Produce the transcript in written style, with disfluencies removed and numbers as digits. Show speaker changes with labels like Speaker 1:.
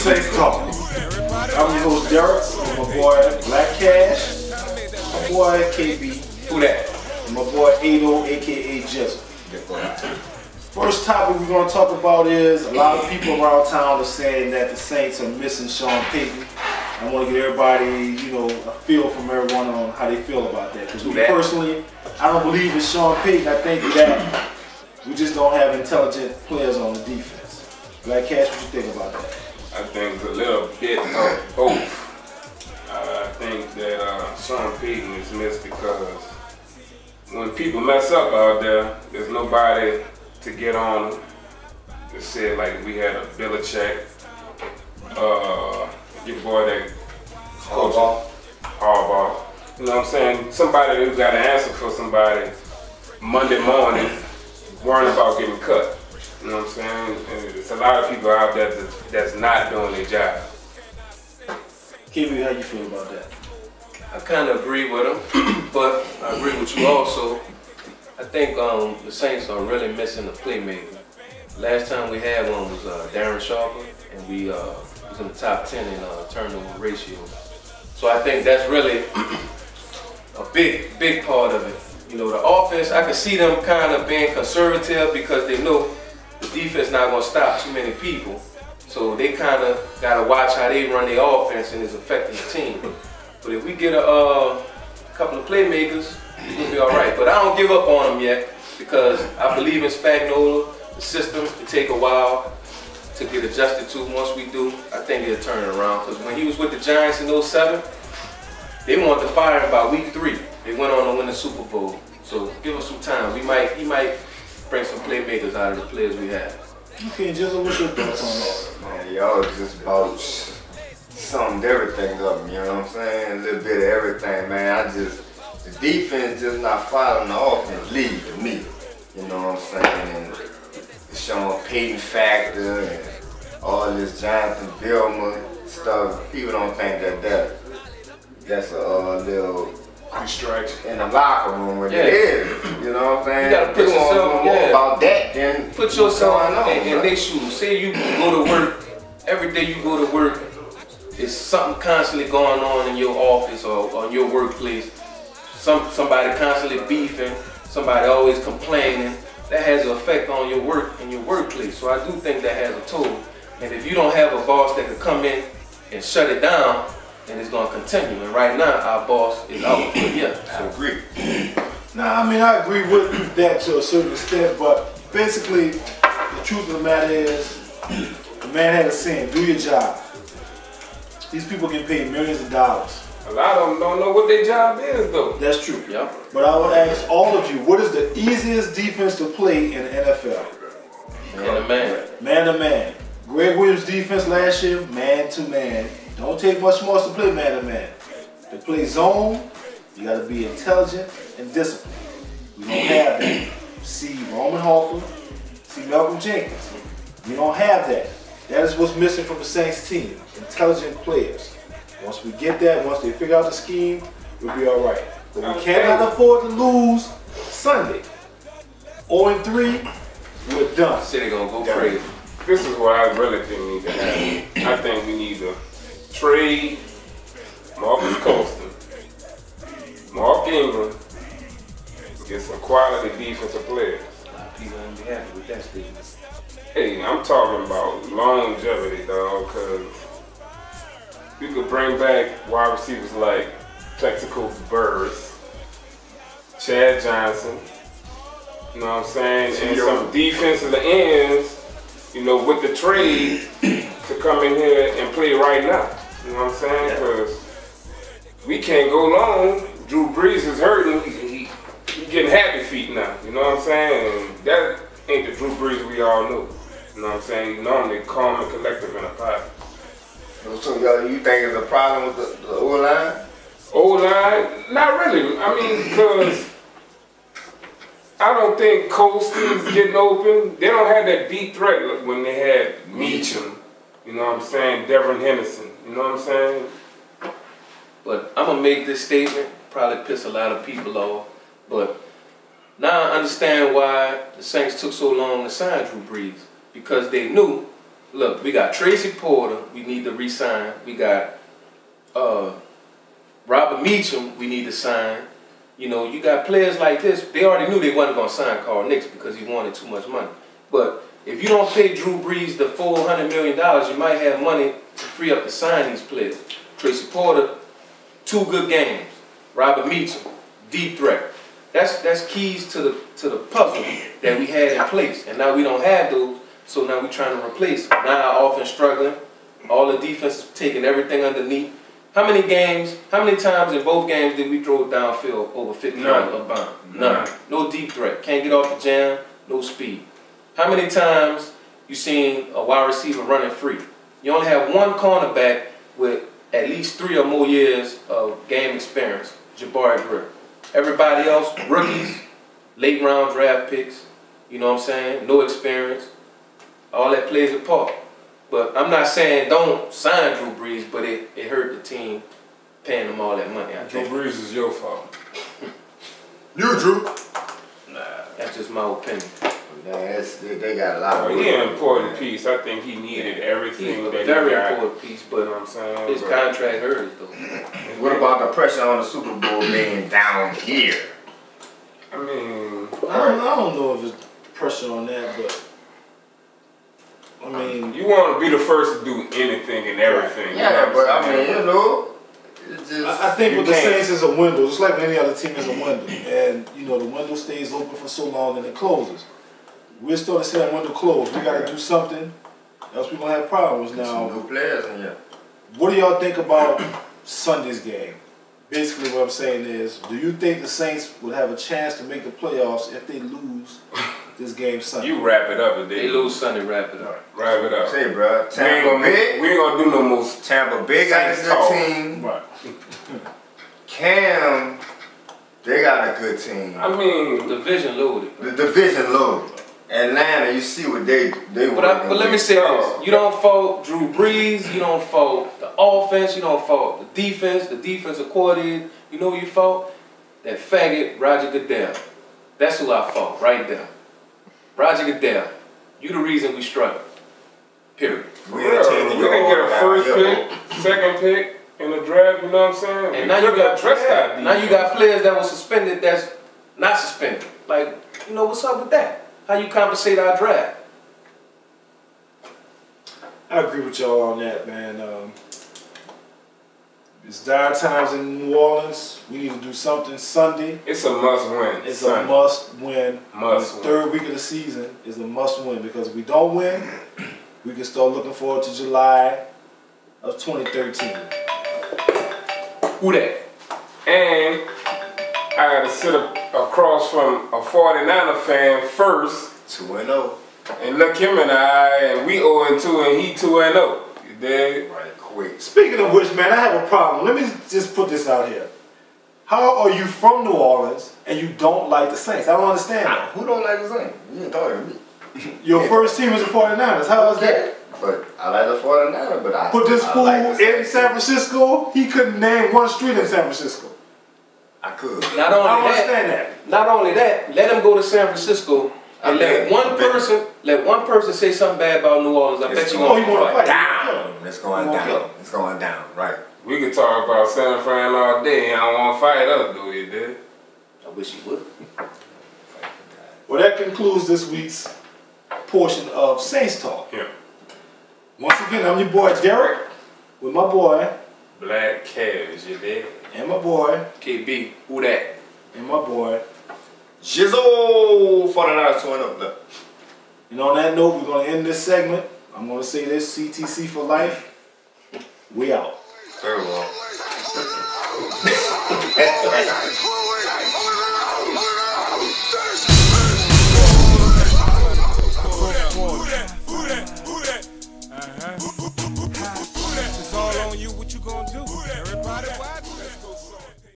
Speaker 1: Saints Talk. I'm your host Derek, with my boy Black Cash, my boy KB,
Speaker 2: Who that?
Speaker 1: and my boy Ado, aka Jizzle. First topic we're going to talk about is a lot of people around town are saying that the Saints are missing Sean Payton. I want to get everybody, a feel from everyone on how they feel about that. Because me personally, I don't believe in Sean Payton. I think that we just don't have intelligent players on the defense. Black Cash, what you think about that?
Speaker 2: I think it's a little bit of both. I think that Sean Payton is missed because when people mess up out there, there's nobody to get on to say like we had a Belichick, your boy that Harbaugh. You know what I'm saying? Somebody who got an answer for somebody Monday morning, worrying about getting cut. You know what I'm saying? And there's a lot of people out there that's not doing their job.
Speaker 1: KB, how you feel about that?
Speaker 3: I kind of agree with him, but I agree with you also. I think the Saints are really missing a playmaker. Last time we had one was Darren Sharper, and we was in the top 10 in turnover ratio. So I think that's really a big part of it. The offense, I can see them kind of being conservative because they know the defense not going to stop too many people. So they kind of got to watch how they run their offense and it's affecting the team. But if we get a couple of playmakers, we'll be all right. But I don't give up on them yet because I believe in Spagnuolo. The system will take a while to get adjusted to. Once we do, I think it'll turn it around. Because when he was with the Giants in 2007, they wanted to fire him by week 3. They went on to win the Super Bowl. So give us some time. He might bring some playmakers out of the players we have.
Speaker 1: Okay, Jizzle, what's your thoughts on that?
Speaker 4: Man, y'all just about summed everything up, you know what I'm saying? A little bit of everything, man. The defense just not following the offense lead to me. You know what I'm saying? And the Sean Payton factor and all this Jonathan Vilma stuff. People don't think that's a little
Speaker 2: Distraction.
Speaker 4: in the locker room where it is. You know what I'm saying?
Speaker 3: You gotta put yourself
Speaker 4: more about that than
Speaker 3: put yourself in
Speaker 4: right?
Speaker 3: their shoes. Say you go to work, every day you go to work, it's something constantly going on in your office or on your workplace. Somebody constantly beefing, somebody always complaining. That has an effect on your work and your workplace. So I do think that has a toll. And if you don't have a boss that can come in and shut it down, then it's going to continue. And right now, our boss is out for a year.
Speaker 4: I agree.
Speaker 1: I agree with that to a certain extent, but basically, the truth of the matter is, the man had a saying, do your job. These people get paid millions of dollars.
Speaker 2: A lot of them don't know what their job is though.
Speaker 1: That's true.
Speaker 3: Yep.
Speaker 1: But I would ask all of you, what is the easiest defense to play in the NFL?
Speaker 3: Man to man.
Speaker 1: Man to man. Greg Williams' defense last year, man to man. Don't take much more to play man to man. To play zone, you got to be intelligent and disciplined. We don't have that. See Roman Hoffman, see Malcolm Jenkins. We don't have that. That is what's missing from the Saints team. Intelligent players. Once we get that, once they figure out the scheme, we'll be all right. But we cannot afford to lose Sunday. 0-3, we're done.
Speaker 3: Say they're going to go crazy.
Speaker 2: This is what I really think we need to have. I think we need to trade Marcus Colston, Mark Ingram, get some quality defensive players.
Speaker 3: A lot of people ain't be happy with that statement.
Speaker 2: Hey, I'm talking about longevity, dog, because we could bring back wide receivers like Plexico Burris, Chad Johnson, you know what I'm saying, and some defensive ends, with the trade to come in here and play right now. You know what I'm saying? Because we can't go long. Drew Brees is hurting. He getting happy feet now. You know what I'm saying? And that ain't the Drew Brees we all know. You know what I'm saying? He's normally calm and collective in a pocket.
Speaker 4: So you think it's a problem with the O-line?
Speaker 2: O-line? Not really. Because I don't think Colston's getting open. They don't have that deep threat when they had Meacham. You know what I'm saying? Devin Henderson. You know what I'm saying?
Speaker 3: But I'm going to make this statement, probably piss a lot of people off, but now I understand why the Saints took so long to sign Drew Brees. Because they knew Look, we got Tracy Porter, we need to re-sign. We got Robert Meacham, we need to sign. You know, you got players like this, they already knew they wasn't going to sign Carl Nicks because he wanted too much money. But if you don't pay Drew Brees the $400 million, you might have money to free up to sign these players. Tracy Porter, 2 good games. Robert Meacham, deep threat. That's keys to the puzzle that we had in place. And now we don't have those, so now we're trying to replace them. Now our offense struggling. All the defense is taking everything underneath. How many times in both games did we throw downfield over 50 yards of bound? None. No deep threat. Can't get off the jam, no speed. How many times you seen a wide receiver running free? You only have one cornerback with at least 3 or more years of game experience, Jabari Britt. Everybody else, rookies, late round draft picks, you know what I'm saying? No experience. All that plays a part. But I'm not saying don't sign Drew Brees, but it hurt the team paying them all that money.
Speaker 2: Drew Brees is your fault.
Speaker 4: You, Drew.
Speaker 3: Nah, that's just my opinion.
Speaker 4: Man, they got a lot of
Speaker 2: He's an important piece. I think he needed everything that he got.
Speaker 3: Very important piece, but
Speaker 2: you know what I'm saying?
Speaker 3: his contract hurts though.
Speaker 4: What about the pressure on the Super Bowl being down here?
Speaker 2: I mean,
Speaker 1: I don't know if it's pressure on that, but I mean,
Speaker 2: you want to be the first to do anything and everything.
Speaker 4: Yeah,
Speaker 2: you know
Speaker 4: but
Speaker 2: what I'm
Speaker 4: I mean,
Speaker 2: saying?
Speaker 4: you know, it's just.
Speaker 1: I think with the
Speaker 2: can't.
Speaker 1: Saints is a window. Just like any other team is a window, and you know the window stays open for so long and it closes. We're starting to see that window close. We got to do something, else we're gonna have problems. Now,
Speaker 4: some new players in here.
Speaker 1: what do y'all think about Sunday's game? Basically, what I'm saying is, do you think the Saints would have a chance to make the playoffs if they lose this game Sunday?
Speaker 2: You wrap it up and
Speaker 3: They lose Sunday, wrap it up.
Speaker 2: Wrap it up.
Speaker 4: Say, bro,
Speaker 2: We ain't gonna do no more.
Speaker 4: Tampa Bay got a
Speaker 2: Saints
Speaker 4: good
Speaker 2: talk.
Speaker 4: team.
Speaker 1: Right.
Speaker 4: Cam, they got a good team.
Speaker 2: I mean,
Speaker 3: Division loaded.
Speaker 4: The division low. Atlanta, you see what they
Speaker 3: But let me say this: you don't fault Drew Brees, you don't fault the offense, you don't fault the defense, the defensive coordinator. You know who you fault? That faggot Roger Goodell. That's who I fault right there. Roger Goodell. You the reason we struggle. Period.
Speaker 2: we didn't get a first pick, second pick in the draft. You know what I'm saying?
Speaker 3: And now you got
Speaker 2: that.
Speaker 3: now you got players that were suspended that's not suspended. Like, you know, what's up with that? How you compensate our draft?
Speaker 1: I agree with y'all on that, man. It's dire times in New Orleans. We need to do something Sunday.
Speaker 2: It's a must win.
Speaker 1: It's a must win.
Speaker 2: Must
Speaker 1: the
Speaker 2: win.
Speaker 1: third week of the season is a must win because if we don't win, we can start looking forward to July of 2013.
Speaker 3: Who that?
Speaker 2: And I got to sit across from a 49er fan first
Speaker 4: 2-0.
Speaker 2: and look him in the eye, and we 0-2 and he 2-0. You dig?
Speaker 4: Right, quick.
Speaker 1: Speaking of which, man, I have a problem. Let me just put this out here. How are you from New Orleans and you don't like the Saints? I don't understand that.
Speaker 4: Who don't like the Saints? You ain't talking to me.
Speaker 1: Your first team is the 49ers. How is that?
Speaker 4: But I like the 49ers, but I
Speaker 1: Put this
Speaker 4: I
Speaker 1: fool
Speaker 4: like the
Speaker 1: in
Speaker 4: Saints.
Speaker 1: San Francisco, he couldn't name one street in San Francisco.
Speaker 4: I could.
Speaker 3: Not
Speaker 1: I
Speaker 3: only
Speaker 1: don't
Speaker 3: that,
Speaker 1: understand that.
Speaker 3: not only that, let him go to San Francisco and
Speaker 4: I
Speaker 3: let one person say something bad about New Orleans. I bet you
Speaker 1: Oh, you
Speaker 3: gonna
Speaker 1: want to fight?
Speaker 4: Down. It's going
Speaker 1: You won't
Speaker 4: down.
Speaker 1: kill.
Speaker 4: It's going down. Right.
Speaker 2: We could talk about San Fran all day. I don't want to fight us, do you, dig?
Speaker 3: I wish he would.
Speaker 1: Well, that concludes this week's portion of Saints Talk.
Speaker 2: Yeah.
Speaker 1: Once again, I'm your boy Derek with my boy
Speaker 2: Black Cavs, you dig?
Speaker 1: and my boy
Speaker 3: KB, who that?
Speaker 1: and my boy.
Speaker 4: Jizzle 49ers 2-0.
Speaker 1: And on that note, we're going to end this segment. I'm going to say this, CTC for life. We out.
Speaker 4: Very well.